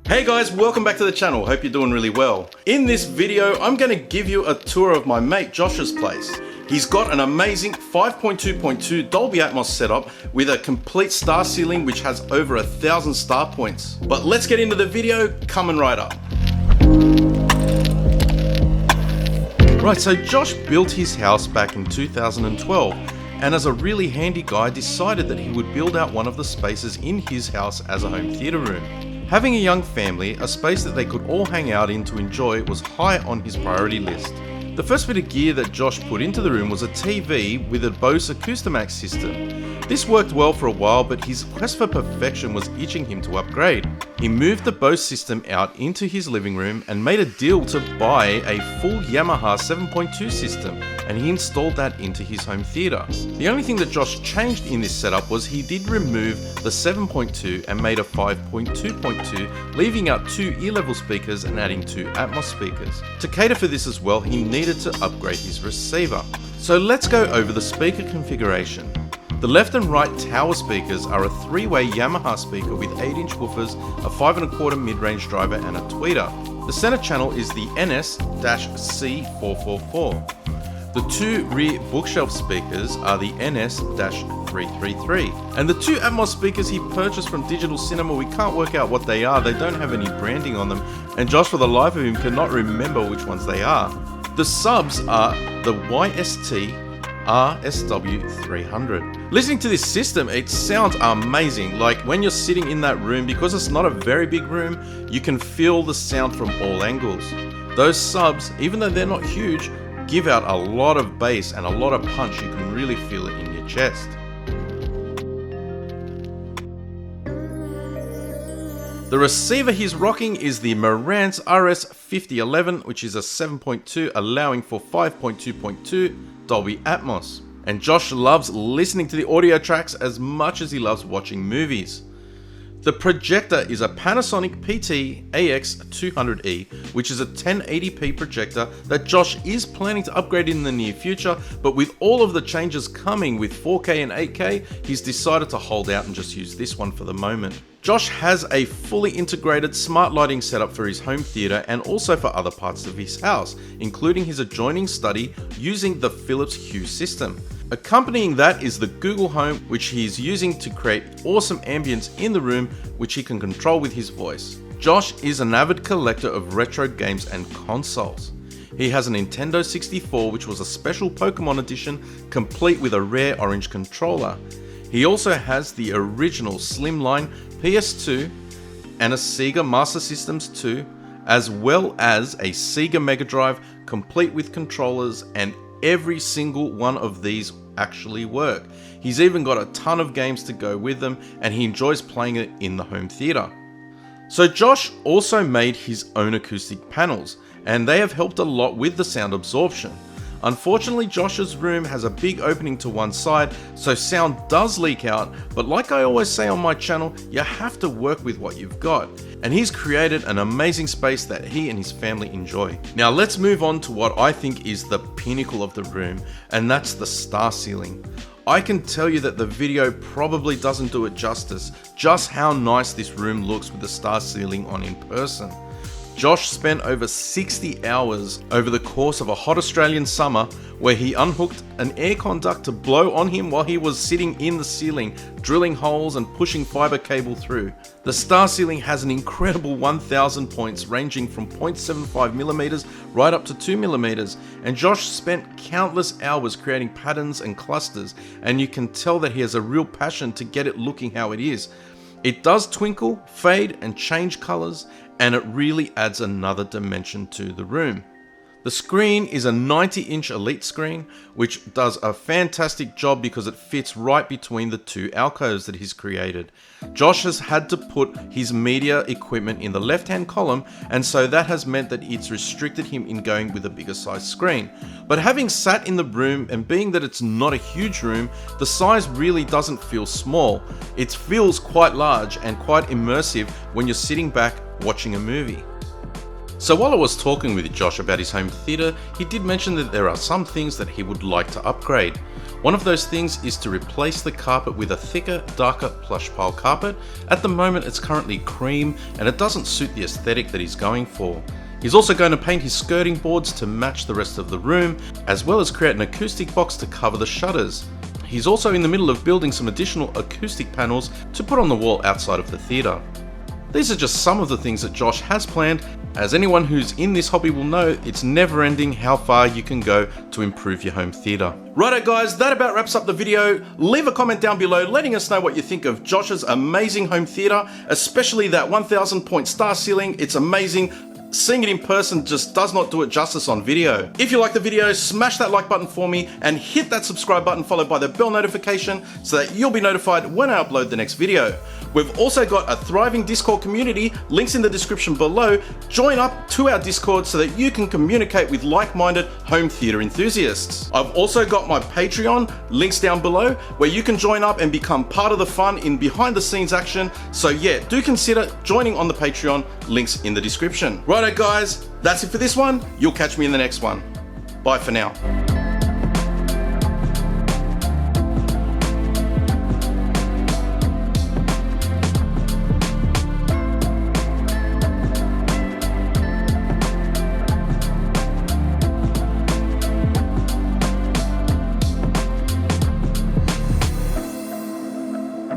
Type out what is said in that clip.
Hey guys, welcome back to the channel. Hope you're doing really well. In this video, I'm going to give you a tour of my mate Josh's place. He's got an amazing 5.2.2 Dolby Atmos setup with a complete star ceiling which has over 1,000 star points. But let's get into the video, coming right up. Right, so Josh built his house back in 2012, and as a really handy guy decided that he would build out one of the spaces in his house as a home theatre room. Having a young family, a space that they could all hang out in to enjoy was high on his priority list. The first bit of gear that Josh put into the room was a TV with a Bose Acoustimax system. This worked well for a while, but his quest for perfection was itching him to upgrade. He moved the Bose system out into his living room and made a deal to buy a full Yamaha 7.2 system, and he installed that into his home theatre. The only thing that Josh changed in this setup was he did remove the 7.2 and made a 5.2.2, leaving out 2 ear-level speakers and adding 2 Atmos speakers. To cater for this as well, he needed to upgrade his receiver. So let's go over the speaker configuration. The left and right tower speakers are a 3-way Yamaha speaker with 8-inch woofers, a 5.25 mid-range driver and a tweeter. The center channel is the NS-C444. The 2 rear bookshelf speakers are the NS-333. And the 2 Atmos speakers he purchased from Digital Cinema, we can't work out what they are, they don't have any branding on them, and Josh for the life of him cannot remember which ones they are. The subs are the YST RSW300. Listening to this system, it sounds amazing. Like when you're sitting in that room, because it's not a very big room, you can feel the sound from all angles. Those subs, even though they're not huge, give out a lot of bass and a lot of punch. You can really feel it in your chest. The receiver he's rocking is the Marantz RS5011, which is a 7.2, allowing for 5.2.2 Dolby Atmos. And Josh loves listening to the audio tracks as much as he loves watching movies. The Projector is a Panasonic PT AX200E, which is a 1080p projector that Josh is planning to upgrade in the near future, but with all of the changes coming with 4K and 8K, he's decided to hold out and just use this one for the moment. Josh has a fully integrated smart lighting setup for his home theatre and also for other parts of his house, including his adjoining study using the Philips Hue system. Accompanying that is the Google Home, which he is using to create awesome ambience in the room, which he can control with his voice. Josh is an avid collector of retro games and consoles. He has a Nintendo 64, which was a special Pokemon edition, complete with a rare orange controller. He also has the original Slimline PS2 and a Sega Master Systems 2, as well as a Sega Mega Drive, complete with controllers, and every single one of these actually work. He's even got a ton of games to go with them, and he enjoys playing it in the home theatre. So Josh also made his own acoustic panels, and they have helped a lot with the sound absorption. Unfortunately, Josh's room has a big opening to one side, so sound does leak out, but like I always say on my channel, you have to work with what you've got. And he's created an amazing space that he and his family enjoy. Now let's move on to what I think is the pinnacle of the room, and that's the star ceiling. I can tell you that the video probably doesn't do it justice, just how nice this room looks with the star ceiling on in person. Josh spent over 60 hours over the course of a hot Australian summer where he unhooked an aircon duct to blow on him while he was sitting in the ceiling, drilling holes and pushing fiber cable through. The star ceiling has an incredible 1,000 points ranging from 0.75mm right up to 2mm, and Josh spent countless hours creating patterns and clusters, and you can tell that he has a real passion to get it looking how it is. It does twinkle, fade and change colors, and it really adds another dimension to the room. The screen is a 90-inch Elite screen, which does a fantastic job because it fits right between the 2 alcoves that he's created. Josh has had to put his media equipment in the left-hand column, and so that has meant that it's restricted him in going with a bigger size screen. But having sat in the room and being that it's not a huge room, the size really doesn't feel small. It feels quite large and quite immersive when you're sitting back watching a movie. So while I was talking with Josh about his home theatre, he did mention that there are some things that he would like to upgrade. One of those things is to replace the carpet with a thicker, darker plush pile carpet. At the moment it's currently cream and it doesn't suit the aesthetic that he's going for. He's also going to paint his skirting boards to match the rest of the room, as well as create an acoustic box to cover the shutters. He's also in the middle of building some additional acoustic panels to put on the wall outside of the theatre. These are just some of the things that Josh has planned. As anyone who's in this hobby will know, it's never ending how far you can go to improve your home theatre. Righto guys, that about wraps up the video. Leave a comment down below letting us know what you think of Josh's amazing home theatre, especially that 1000 point star ceiling. It's amazing. Seeing it in person just does not do it justice on video. If you like the video, smash that like button for me and hit that subscribe button followed by the bell notification so that you'll be notified when I upload the next video. We've also got a thriving Discord community, links in the description below. Join up to our Discord so that you can communicate with like-minded home theatre enthusiasts. I've also got my Patreon, links down below, where you can join up and become part of the fun in behind the scenes action. So yeah, do consider joining on the Patreon, links in the description. Righto guys, that's it for this one. You'll catch me in the next one. Bye for now.